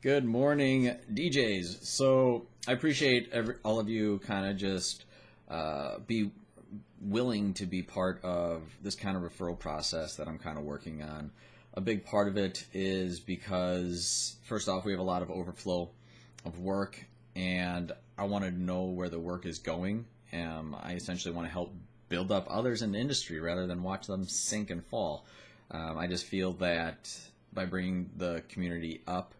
Good morning, DJs. So I appreciate all of you kind of just be willing to be part of this kind of referral process that I'm kind of working on. A big part of it is because, first off, we have a lot of overflow of work, and I want to know where the work is going. I essentially want to help build up others in the industry rather than watch them sink and fall. I just feel that by bringing the community up,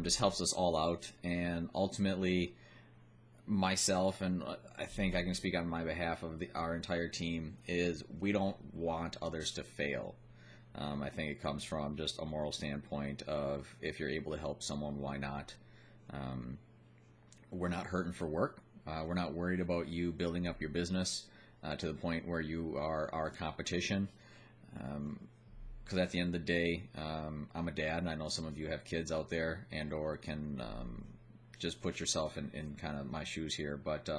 just helps us all out, and ultimately myself, and I think I can speak on my behalf of our entire team, is we don't want others to fail. I think it comes from just a moral standpoint of, if you're able to help someone, why not? We're not hurting for work. We're not worried about you building up your business to the point where you are our competition. Because at the end of the day, I'm a dad, and I know some of you have kids out there and or can just put yourself in kind of my shoes here. But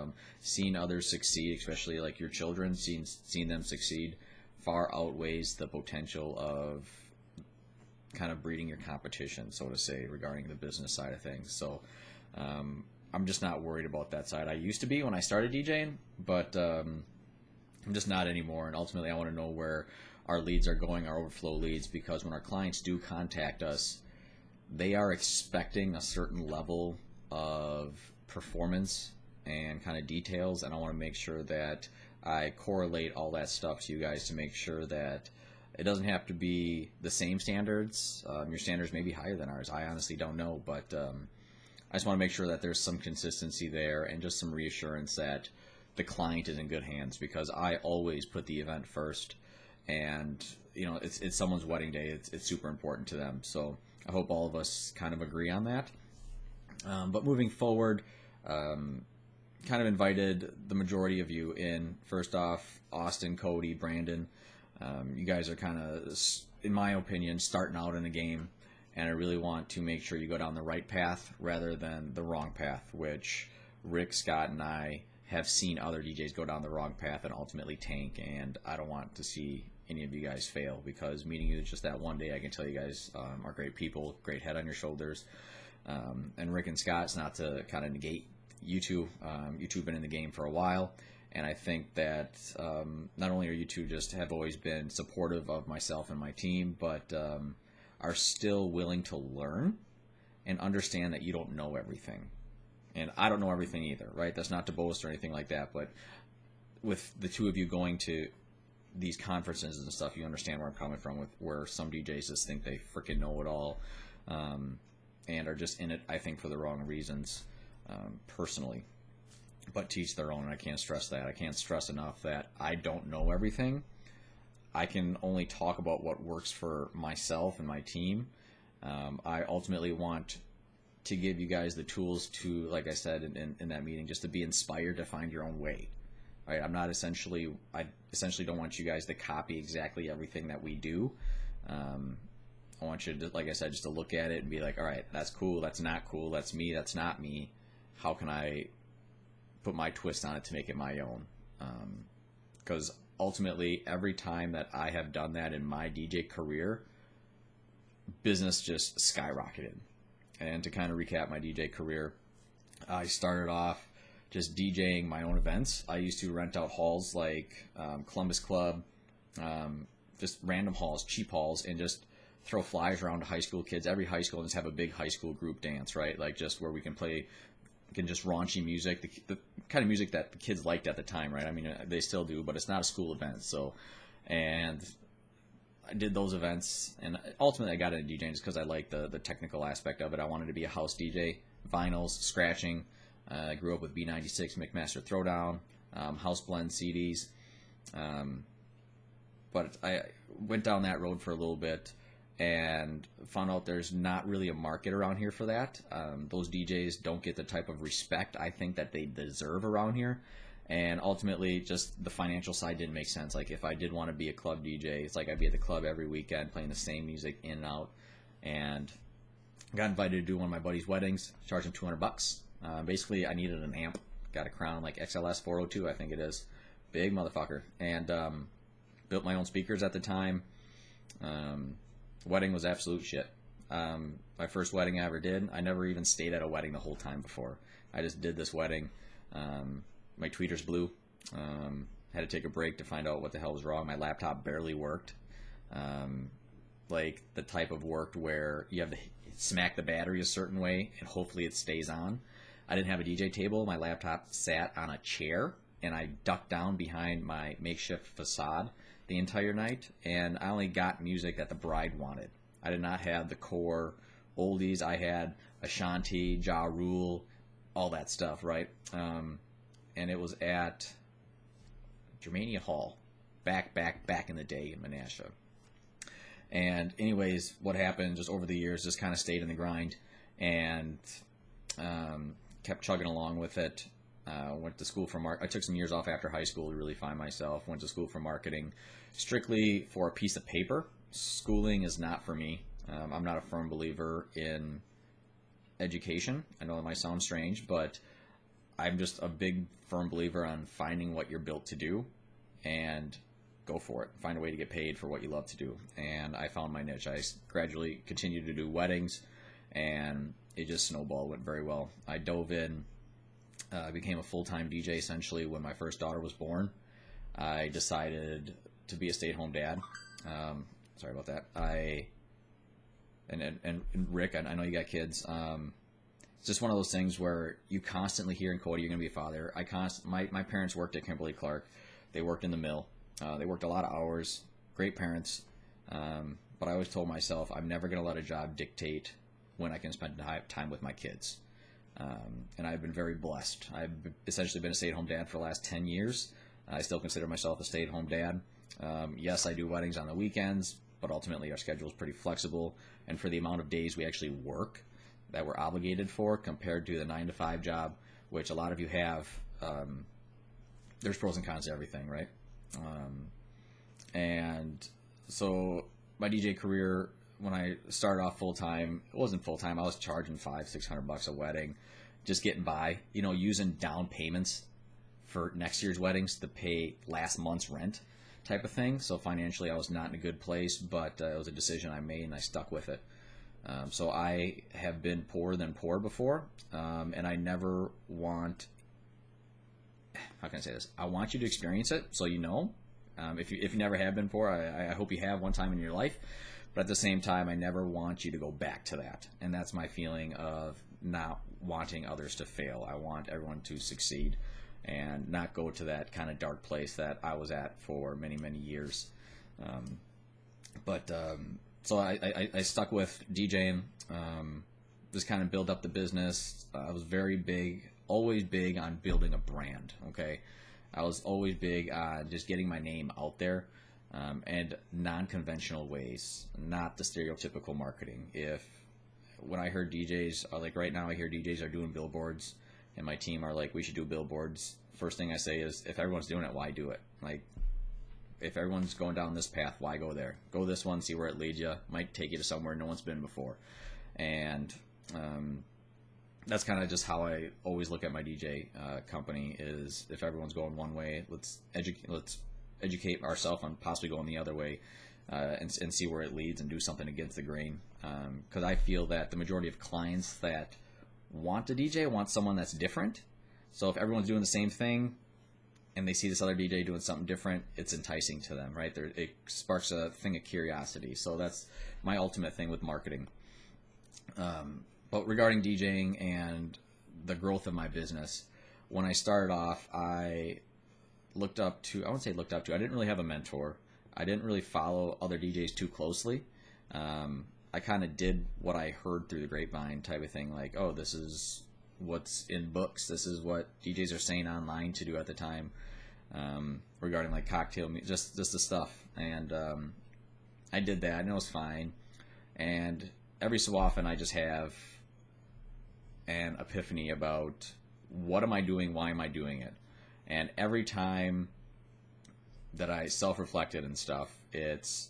seeing others succeed, especially like your children, seeing them succeed, far outweighs the potential of kind of breeding your competition, so to say, regarding the business side of things. So I'm just not worried about that side. I used to be when I started DJing, but I'm just not anymore. And ultimately, I want to know where our leads are going, our overflow leads, because when our clients do contact us, they are expecting a certain level of performance and kind of details, and I want to make sure that I correlate all that stuff to you guys to make sure that it doesn't have to be the same standards. Your standards may be higher than ours. I honestly don't know, but I just want to make sure that there's some consistency there and just some reassurance that the client is in good hands, because I always put the event first. And you know, it's someone's wedding day. It's super important to them. So I hope all of us kind of agree on that. But moving forward, kind of invited the majority of you in. First off, Austin, Cody, Brandon, you guys are kind of, in my opinion, starting out in the game, and I really want to make sure you go down the right path rather than the wrong path, which Rick, Scott, and I have seen other DJs go down the wrong path and ultimately tank, and I don't want to see any of you guys fail, because meeting you just that one day, I can tell you guys are great people, great head on your shoulders. And Rick and Scott's not to kind of negate you two. You two have been in the game for a while, and I think that not only are you two just have always been supportive of myself and my team, but are still willing to learn and understand that you don't know everything. And I don't know everything either, right? That's not to boast or anything like that, but with the two of you going to these conferences and stuff, you understand where I'm coming from, with where some DJs just think they freaking know it all, and are just in it, I think, for the wrong reasons, personally. But teach their own, and I can't stress that. I can't stress enough that I don't know everything. I can only talk about what works for myself and my team. I ultimately want to give you guys the tools to, like I said in that meeting, just to be inspired to find your own way. Right? I essentially don't want you guys to copy exactly everything that we do. I want you to, like I said, just to look at it and be like, all right, that's cool, that's not cool, that's me, that's not me. How can I put my twist on it to make it my own? Because ultimately, every time that I have done that in my DJ career, business just skyrocketed. And to kind of recap my DJ career, I started off just DJing my own events. I used to rent out halls like Columbus Club, just random halls, cheap halls, and just throw flyers around to high school kids. Every high school, and just have a big high school group dance, right? Like just where we can play, just raunchy music, the kind of music that the kids liked at the time, right? I mean, they still do, but it's not a school event. So, and I did those events, and ultimately I got into DJing just because I liked the technical aspect of it. I wanted to be a house DJ, vinyls, scratching. I grew up with B96, Mixmaster Throwdown, House Blend CDs. But I went down that road for a little bit and found out there's not really a market around here for that. Those DJs don't get the type of respect I think that they deserve around here. And ultimately, just the financial side didn't make sense. Like, if I did want to be a club DJ, it's like I'd be at the club every weekend playing the same music in and out. And got invited to do one of my buddy's weddings, charged him $200. Basically, I needed an amp. Got a Crown, like XLS 402, I think it is. Big motherfucker. And built my own speakers at the time. Wedding was absolute shit. My first wedding I ever did, I never even stayed at a wedding the whole time before. I just did this wedding. My tweeters blew. Had to take a break to find out what the hell was wrong. My laptop barely worked. Like the type of work where you have to smack the battery a certain way and hopefully it stays on. I didn't have a DJ table. My laptop sat on a chair and I ducked down behind my makeshift facade the entire night, and I only got music that the bride wanted. I did not have the core oldies. I had Ashanti, Ja Rule, all that stuff, right? And it was at Germania Hall, back in the day in Menasha. And anyways, what happened just over the years, just kind of stayed in the grind and kept chugging along with it. Went to school for I took some years off after high school to really find myself. Went to school for marketing strictly for a piece of paper. Schooling is not for me. I'm not a firm believer in education. I know it might sound strange, but I'm just a big firm believer on finding what you're built to do and go for it. Find a way to get paid for what you love to do. And I found my niche. I gradually continued to do weddings, and it just snowballed, went very well. I dove in. I became a full-time DJ essentially when my first daughter was born. I decided to be a stay-at-home dad. Sorry about that. And Rick, I know you got kids. It's just one of those things where you constantly hear in Cody, you're going to be a father. My parents worked at Kimberly-Clark. They worked in the mill. They worked a lot of hours. Great parents. But I always told myself I'm never going to let a job dictate when I can spend time with my kids. And I've been very blessed. I've essentially been a stay-at-home dad for the last 10 years. I still consider myself a stay-at-home dad. Yes, I do weddings on the weekends, but ultimately our schedule is pretty flexible. And for the amount of days we actually work that we're obligated for compared to the 9-to-5 job, which a lot of you have, there's pros and cons to everything, right? And so my DJ career, when I started off full-time, it wasn't full-time. I was charging $500-600 a wedding, just getting by, using down payments for next year's weddings to pay last month's rent type of thing. So financially I was not in a good place, but it was a decision I made and I stuck with it. So I have been poorer than poor before, and I never want, how can I say this? I want you to experience it so you know. If you never have been poor, I hope you have one time in your life. But at the same time, I never want you to go back to that. And that's my feeling of not wanting others to fail. I want everyone to succeed and not go to that kind of dark place that I was at for many, many years. So I stuck with DJing, just kind of build up the business. I was always big on building a brand, okay? I was always big on just getting my name out there. And non-conventional ways, not the stereotypical marketing. When I heard DJs, like right now I hear DJs are doing billboards, and my team are like, we should do billboards. First thing I say is, if everyone's doing it, why do it? Like, if everyone's going down this path, why go there? Go this one, see where it leads you. Might take you to somewhere no one's been before. And that's kind of just how I always look at my DJ company is, if everyone's going one way, let's educate ourselves on possibly going the other way, and see where it leads and do something against the grain. Because I feel that the majority of clients that want a DJ want someone that's different. So if everyone's doing the same thing and they see this other DJ doing something different, it's enticing to them, right? It sparks a thing of curiosity. So that's my ultimate thing with marketing. But regarding DJing and the growth of my business, when I started off, I didn't really have a mentor. I didn't really follow other DJs too closely. I kind of did what I heard through the grapevine type of thing, like, oh, this is what's in books. This is what DJs are saying online to do at the time, regarding like cocktail, just the stuff. And I did that, and it was fine. And every so often I just have an epiphany about what am I doing, why am I doing it? And every time that I self-reflected and stuff, it's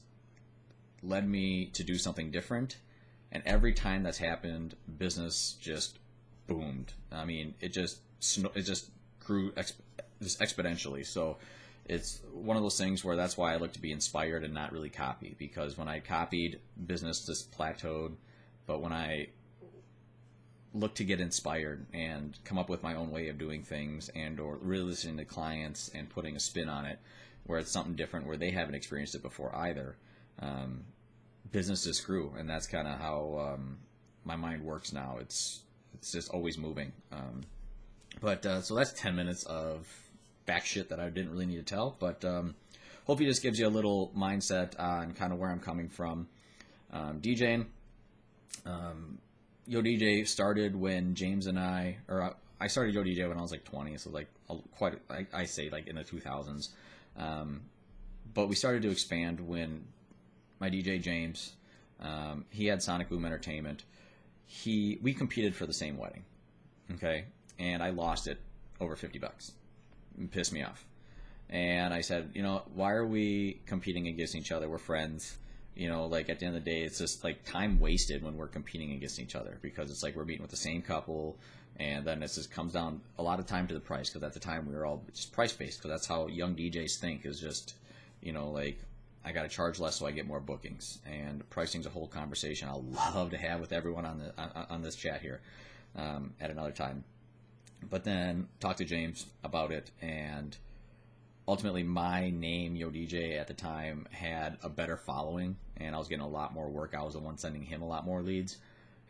led me to do something different. And every time that's happened, business just boomed. I mean, it just grew just exponentially. So it's one of those things where that's why I look to be inspired and not really copy. Because when I copied, business just plateaued. But when I look to get inspired and come up with my own way of doing things, and or really listening to clients and putting a spin on it where it's something different, where they haven't experienced it before either, businesses grew. And that's kind of how my mind works now. It's just always moving. So that's 10 minutes of back shit that I didn't really need to tell, but hopefully this gives you a little mindset on kind of where I'm coming from. DJing, Yo DJ started when James and I started Yo DJ when I was like 20, so like I say like in the 2000s. But we started to expand when my DJ James, he had Sonic Boom Entertainment. We competed for the same wedding, okay, and I lost it over $50. It pissed me off, and I said, why are we competing against each other? We're friends. Like at the end of the day, it's just like time wasted when we're competing against each other, because it's like we're meeting with the same couple, and then it just comes down a lot of time to the price, because at the time we were all just price based, because that's how young DJs think, is just, like, I got to charge less so I get more bookings, and pricing's a whole conversation I'll love to have with everyone on this chat here at another time. But then talk to James about it, and ultimately my name, Yo DJ, at the time had a better following, and I was getting a lot more work. I was the one sending him a lot more leads,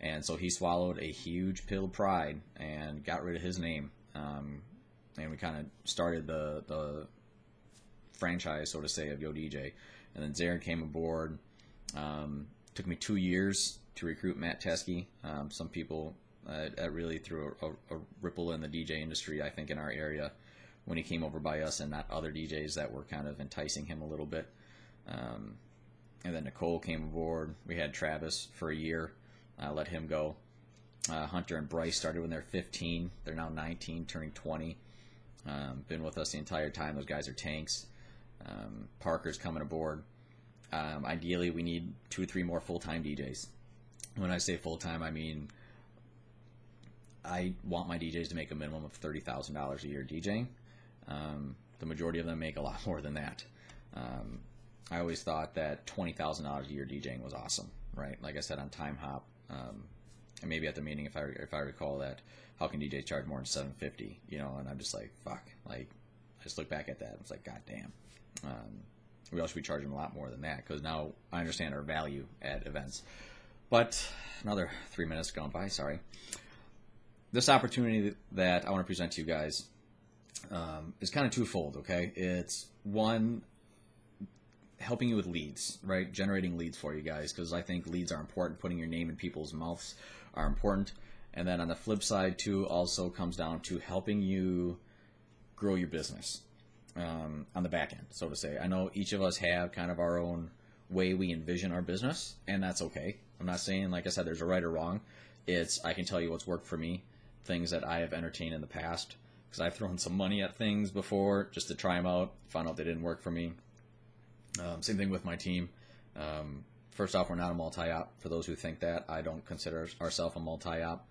and so he swallowed a huge pill of pride and got rid of his name, and we kind of started the franchise, so to say, of Yo DJ. And then Zarin came aboard. Took me 2 years to recruit Matt Teskey. Some people really threw a ripple in the DJ industry, I think, in our area, when he came over by us, and not other DJs that were kind of enticing him a little bit. And then Nicole came aboard. We had Travis for a year. Let him go. Hunter and Bryce started when they're 15. They're now 19, turning 20. Been with us the entire time. Those guys are tanks. Parker's coming aboard. Ideally, we need 2 or 3 more full-time DJs. When I say full-time, I mean I want my DJs to make a minimum of $30,000 a year DJing. The majority of them make a lot more than that. I always thought that $20,000 a year DJing was awesome, right? Like I said on Time Hop, and maybe at the meeting, if I recall that, how can DJs charge more than $750? And I'm just like, fuck. Like, I just look back at that and it's like, god damn. We all should be charging a lot more than that, because now I understand our value at events. But another 3 minutes gone by, sorry. This opportunity that I want to present to you guys is kind of twofold, okay? It's one, helping you with leads, right? Generating leads for you guys, because I think leads are important. Putting your name in people's mouths are important. And then on the flip side, too, also comes down to helping you grow your business on the back end, so to say. I know each of us have kind of our own way we envision our business, and that's okay. I'm not saying, like I said, there's a right or wrong. It's, I can tell you what's worked for me, things that I have entertained in the past, because I've thrown some money at things before just to try them out, found out they didn't work for me. Same thing with my team. First off, we're not a multi-op. For those who think that, I don't consider ourselves a multi-op.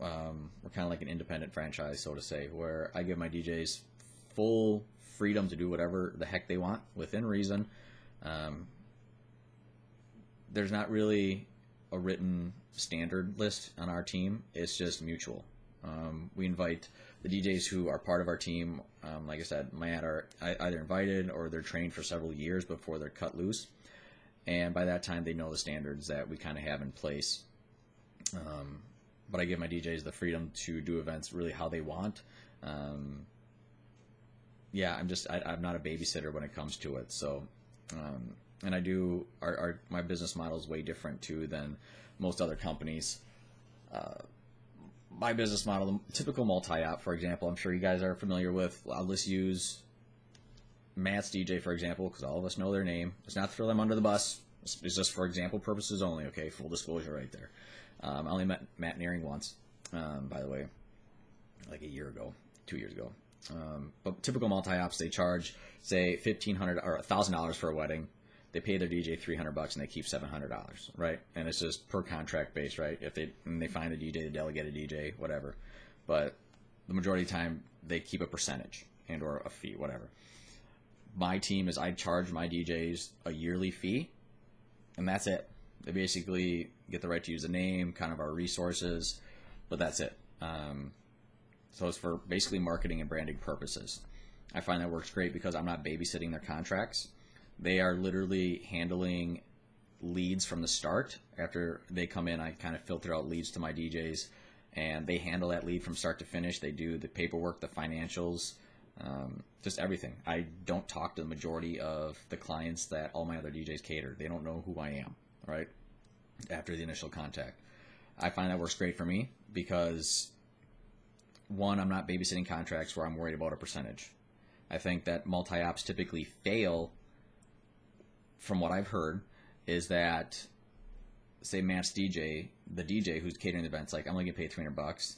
We're kind of like an independent franchise, so to say, where I give my DJs full freedom to do whatever the heck they want within reason. There's not really a written standard list on our team. It's just mutual. We invite the DJs who are part of our team, like I said, Matt, are either invited or they're trained for several years before they're cut loose. And by that time, they know the standards that we kind of have in place. But I give my DJs the freedom to do events really how they want. Yeah, I'm not a babysitter when it comes to it. So, and I do, my business model is way different too than most other companies. My business model, the typical multi-op, for example, I'm sure you guys are familiar with. I'll just use Matt's DJ, for example, because all of us know their name. It's not to throw them under the bus. It's just for example purposes only, okay? Full disclosure right there. I only met Matt Nearing once, by the way, like a year ago, 2 years ago. But typical multi-ops, they charge, say, $1,500 or $1,000 for a wedding. They pay their DJ $300 and they keep $700, right? And it's just per contract based, right? If they find a DJ, they delegate a DJ, whatever. But the majority of the time, they keep a percentage and or a fee, whatever. My team is I charge my DJs a yearly fee, and that's it. They basically get the right to use the name, kind of our resources, but that's it. So it's for basically marketing and branding purposes. I find that works great because I'm not babysitting their contracts. They are literally handling leads from the start. After they come in, I kind of filter out leads to my DJs, and they handle that lead from start to finish. They do the paperwork, the financials, just everything. I don't talk to the majority of the clients that all my other DJs cater. They don't know who I am, right? After the initial contact. I find that works great for me because, one, I'm not babysitting contracts where I'm worried about a percentage. I think that multi-ops typically fail, from what I've heard, is that, say, Matt's DJ, the DJ who's catering the event's like, I'm only getting paid $300.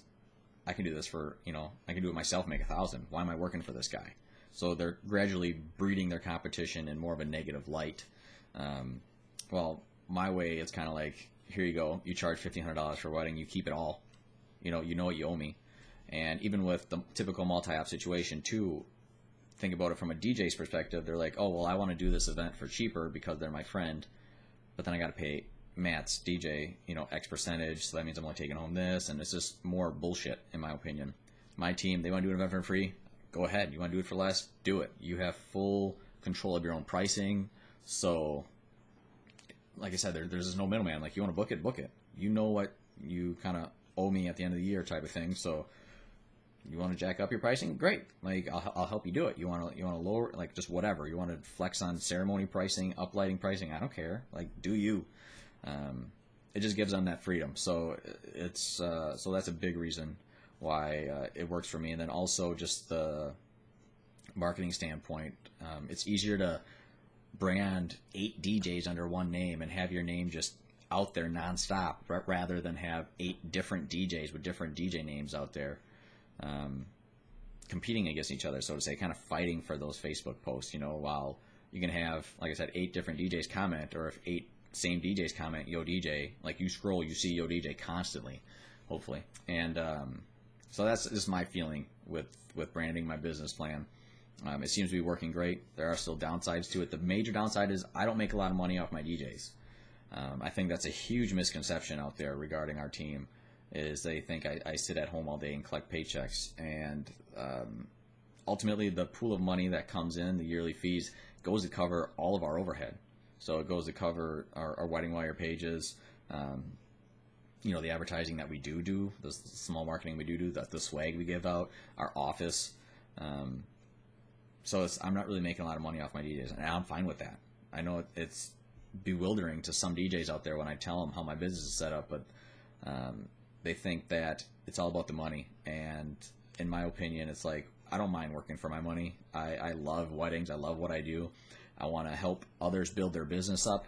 I can do this for, I can do it myself, make $1,000. Why am I working for this guy? So they're gradually breeding their competition in more of a negative light. Well, my way, it's kind of like, here you go. You charge $1,500 for a wedding. You keep it all. You know what you owe me. And even with the typical multi-op situation, too, think about it from a DJ's perspective. They're like, oh, well, I want to do this event for cheaper because they're my friend, but then I got to pay Matt's DJ, X percentage, so that means I'm only taking home this, and it's just more bullshit, in my opinion. My team, they want to do an event for free? Go ahead. You want to do it for less? Do it. You have full control of your own pricing, so, like I said, there's no middleman. Like, you want to book it, book it. You know what you kind of owe me at the end of the year type of thing, so you want to jack up your pricing? Great. Like, I'll help you do it. You want to lower, like, just whatever. You want to flex on ceremony pricing, uplighting pricing? I don't care. Like, do you? It just gives them that freedom. So it's so that's a big reason why it works for me. And then also just the marketing standpoint, it's easier to brand 8 DJs under one name and have your name just out there nonstop rather than have 8 different DJs with different DJ names out there. Competing against each other, so to say, kind of fighting for those Facebook posts, while you can have, like I said, 8 different DJs comment, or if 8 same DJs comment, yo DJ, like you scroll, you see yo DJ constantly, hopefully. And so that's just my feeling with branding my business plan. It seems to be working great. There are still downsides to it. The major downside is I don't make a lot of money off my DJs. I think that's a huge misconception out there regarding our team. Is they think I sit at home all day and collect paychecks, and ultimately the pool of money that comes in, the yearly fees, goes to cover all of our overhead. So it goes to cover our wedding wire pages, the advertising that we do, the small marketing we do, the swag we give out, our office. So I'm not really making a lot of money off my DJs, and I'm fine with that. I know it's bewildering to some DJs out there when I tell them how my business is set up, but they think that it's all about the money. And in my opinion, it's like, I don't mind working for my money. I love weddings. I love what I do. I want to help others build their business up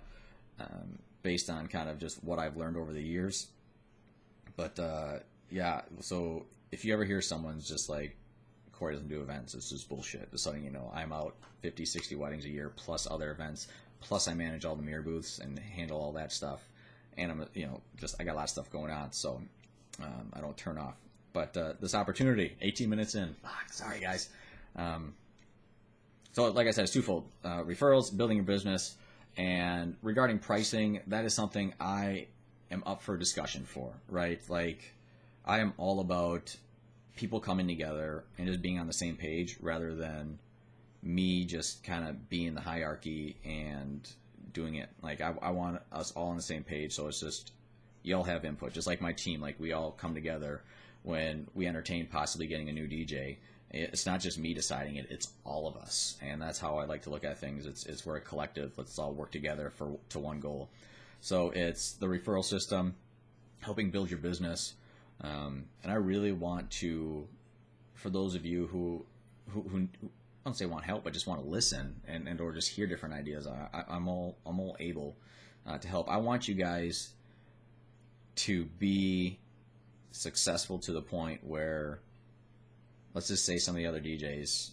based on kind of just what I've learned over the years. But yeah, so if you ever hear someone's just like, Corey doesn't do events, it's just bullshit. Just so you know, I'm out 50, 60 weddings a year, plus other events, plus I manage all the mirror booths and handle all that stuff. And I'm, I got a lot of stuff going on, so I don't turn off. But this opportunity, 18 minutes in, sorry guys. So like I said, it's twofold. Referrals, building your business, and regarding pricing, that is something I am up for discussion for, right? Like, I am all about people coming together and just being on the same page rather than me just kind of being the hierarchy and doing it. Like, I want us all on the same page, so it's just, you all have input. Just like my team, like, we all come together when we entertain possibly getting a new DJ. It's not just me deciding it, it's all of us. And that's how I like to look at things. It's we're a collective. Let's all work together to one goal. So it's the referral system, helping build your business. And I really want to, for those of you who I don't say want help, but just want to listen and or just hear different ideas, I'm all able to help. I want you guys to be successful to the point where, let's just say some of the other DJs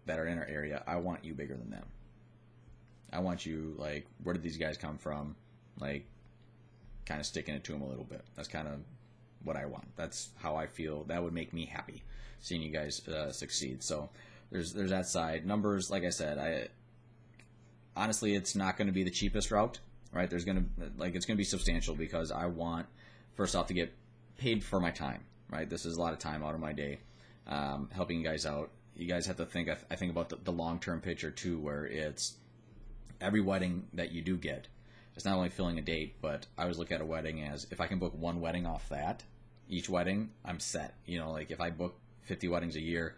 that are in our area, I want you bigger than them. I want you, like, where did these guys come from? Like, kind of sticking it to them a little bit. That's kind of what I want. That's how I feel. That would make me happy, seeing you guys succeed. So there's that side. Numbers, like I said, honestly, it's not going to be the cheapest route, right? There's gonna it's gonna be substantial because I want first off to get paid for my time, right? This is a lot of time out of my day, helping you guys out. You guys have to think. I think about the long-term picture too, where it's every wedding that you do get. It's not only filling a date, but I always look at a wedding as if I can book one wedding off that, each wedding, I'm set. Like if I book 50 weddings a year,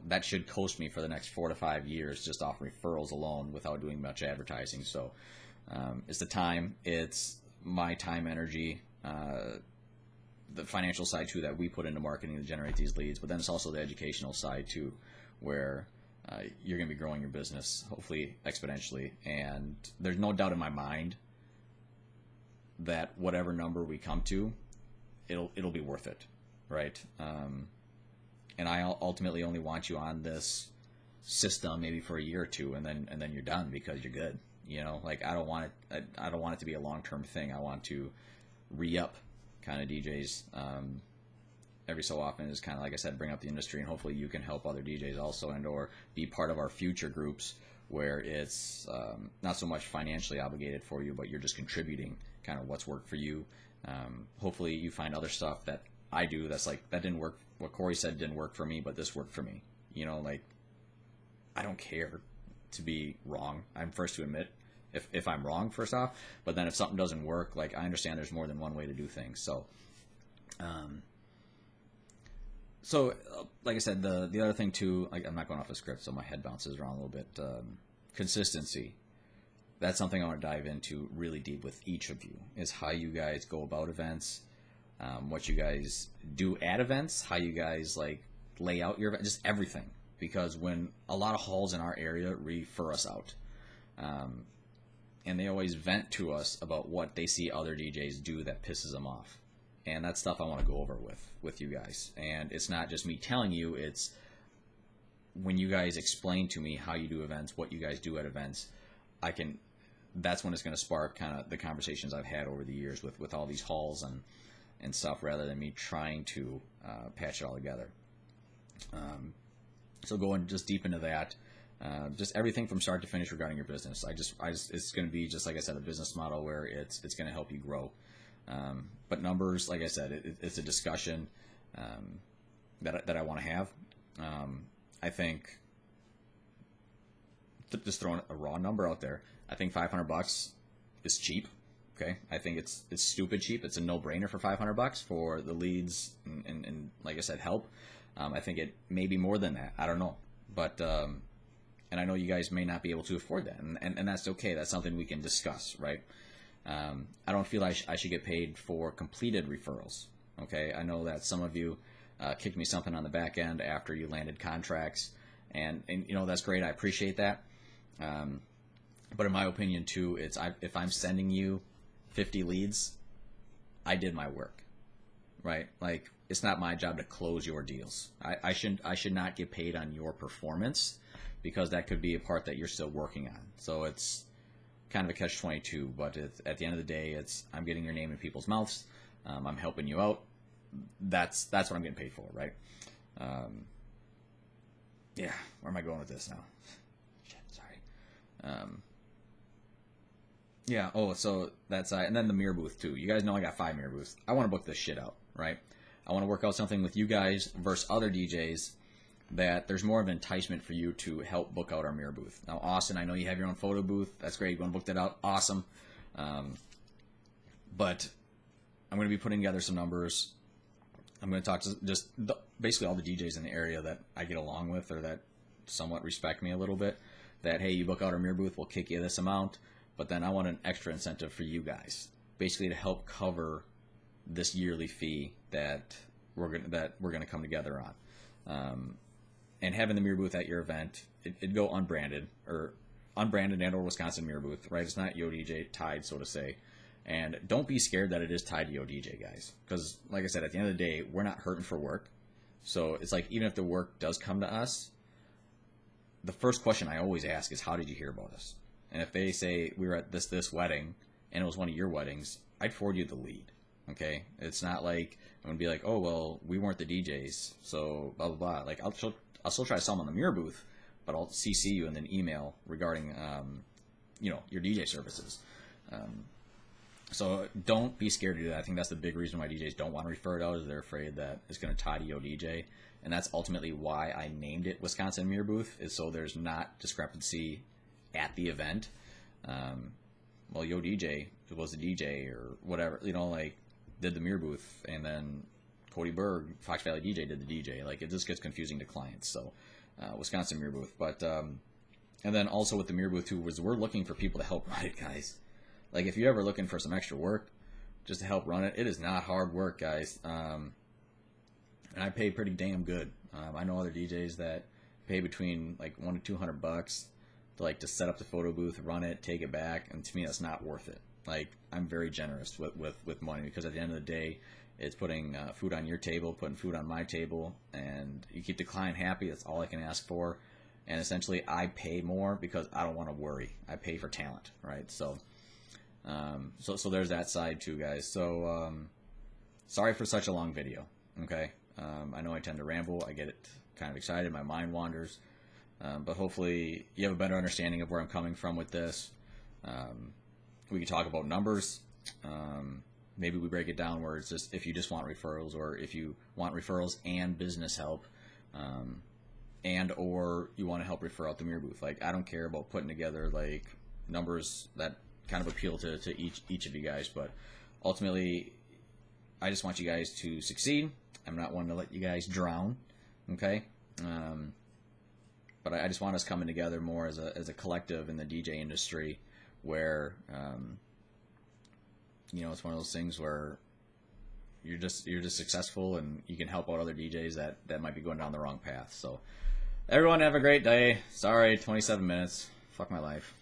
that should coast me for the next 4 to 5 years just off referrals alone without doing much advertising. So it's the time, it's my time, energy, the financial side too that we put into marketing to generate these leads, but then it's also the educational side too, where you're going to be growing your business hopefully exponentially, and there's no doubt in my mind that whatever number we come to, it'll be worth it, right? And I ultimately only want you on this system maybe for a year or two, and then you're done because you're good. I don't want it to be a long-term thing. I want to re-up kind of DJs every so often, is kind of, like I said, bring up the industry, and hopefully you can help other DJs also, and or be part of our future groups where it's not so much financially obligated for you, but you're just contributing kind of what's worked for you. Hopefully you find other stuff that I do that's like, that didn't work. What Corey said didn't work for me, but this worked for me. I don't care to be wrong. I'm first to admit if I'm wrong, first off, but then if something doesn't work, I understand there's more than one way to do things. So, like I said, the other thing too, I'm not going off the script, so my head bounces around a little bit. Consistency. That's something I want to dive into really deep with each of you, is how you guys go about events, what you guys do at events, how you guys lay out your event, just everything. Because when a lot of halls in our area refer us out, and they always vent to us about what they see other DJs do that pisses them off. And that's stuff I want to go over with you guys. And it's not just me telling you, it's when you guys explain to me how you do events, what you guys do at events, that's when it's going to spark kind of the conversations I've had over the years with all these halls and stuff, rather than me trying to patch it all together. So going just deep into that, just everything from start to finish regarding your business. It's going to be, just like I said, a business model where it's going to help you grow. But numbers, like I said, it's a discussion that I want to have. I think, just throwing a raw number out there, I think $500 is cheap. Okay, I think it's stupid cheap. It's a no-brainer for $500 for the leads and like I said, help. I think it may be more than that. I don't know, but and I know you guys may not be able to afford that, and that's okay. That's something we can discuss, right? I don't feel I should get paid for completed referrals. Okay, I know that some of you kicked me something on the back end after you landed contracts, and that's great. I appreciate that. But in my opinion too, if I'm sending you 50 leads, I did my work, right? It's not my job to close your deals. I should not get paid on your performance, because that could be a part that you're still working on. So it's kind of a catch-22, but at the end of the day, I'm getting your name in people's mouths. I'm helping you out. That's what I'm getting paid for, right? Yeah, where am I going with this now? Shit, sorry. Yeah, so that's and then the mirror booth too. You guys know I got 5 mirror booths. I want to book this shit out, right? I want to work out something with you guys versus other DJs that there's more of an enticement for you to help book out our mirror booth. Now, Austin, I know you have your own photo booth. That's great. You want to book that out? Awesome. But I'm going to be putting together some numbers. I'm going to talk to just basically all the DJs in the area that I get along with, or that somewhat respect me a little bit, that, hey, you book out our mirror booth, we'll kick you this amount. But then I want an extra incentive for you guys, basically to help cover this yearly fee that we're gonna come together on. And having the mirror booth at your event, it'd go unbranded and or Wisconsin mirror booth, right? It's not Yo DJ tied, so to say. And don't be scared that it is tied to Yo DJ, guys, because like I said, at the end of the day, we're not hurting for work. So it's even if the work does come to us, the first question I always ask is, how did you hear about us? And if they say we were at this wedding and it was one of your weddings, I'd forward you the lead. Okay, it's not like I'm gonna be like, oh well, we weren't the DJs, so blah blah blah. I'll still try to sell them on the mirror booth, but I'll CC you in an email regarding your DJ services. So don't be scared to do that. I think that's the big reason why DJs don't want to refer it out, is they're afraid that it's going to tie to Yo DJ. And that's ultimately why I named it Wisconsin Mirror Booth, is so there's not discrepancy at the event. Well, Yo DJ was the DJ or whatever, like did the mirror booth, and then Cody Berg, Fox Valley DJ, did the DJ. Like, it just gets confusing to clients. So Wisconsin Mirror Booth. But and then also with the mirror booth too, was we're looking for people to help run it, guys. Like, if you're ever looking for some extra work just to help run it, it is not hard work, guys. And I pay pretty damn good. I know other DJs that pay between like $100 to $200 to set up the photo booth, run it, take it back, and to me that's not worth it. Like, I'm very generous with money, because at the end of the day, it's putting food on your table, putting food on my table, and you keep the client happy. That's all I can ask for. And essentially, I pay more because I don't want to worry. I pay for talent, right? So there's that side too, guys. So sorry for such a long video. Okay, I know I tend to ramble. I get it kind of excited. My mind wanders. But hopefully you have a better understanding of where I'm coming from with this. We can talk about numbers. Maybe we break it down where it's just if you just want referrals, or if you want referrals and business help, and or you want to help refer out the mirror booth. Like, I don't care about putting together like numbers that kind of appeal to each of you guys, but ultimately I just want you guys to succeed. I'm not one to let you guys drown, okay? But I just want us coming together more as a collective in the DJ industry, where it's one of those things where you're just successful, and you can help out other DJs that might be going down the wrong path. So everyone have a great day. Sorry, 27 minutes. Fuck my life.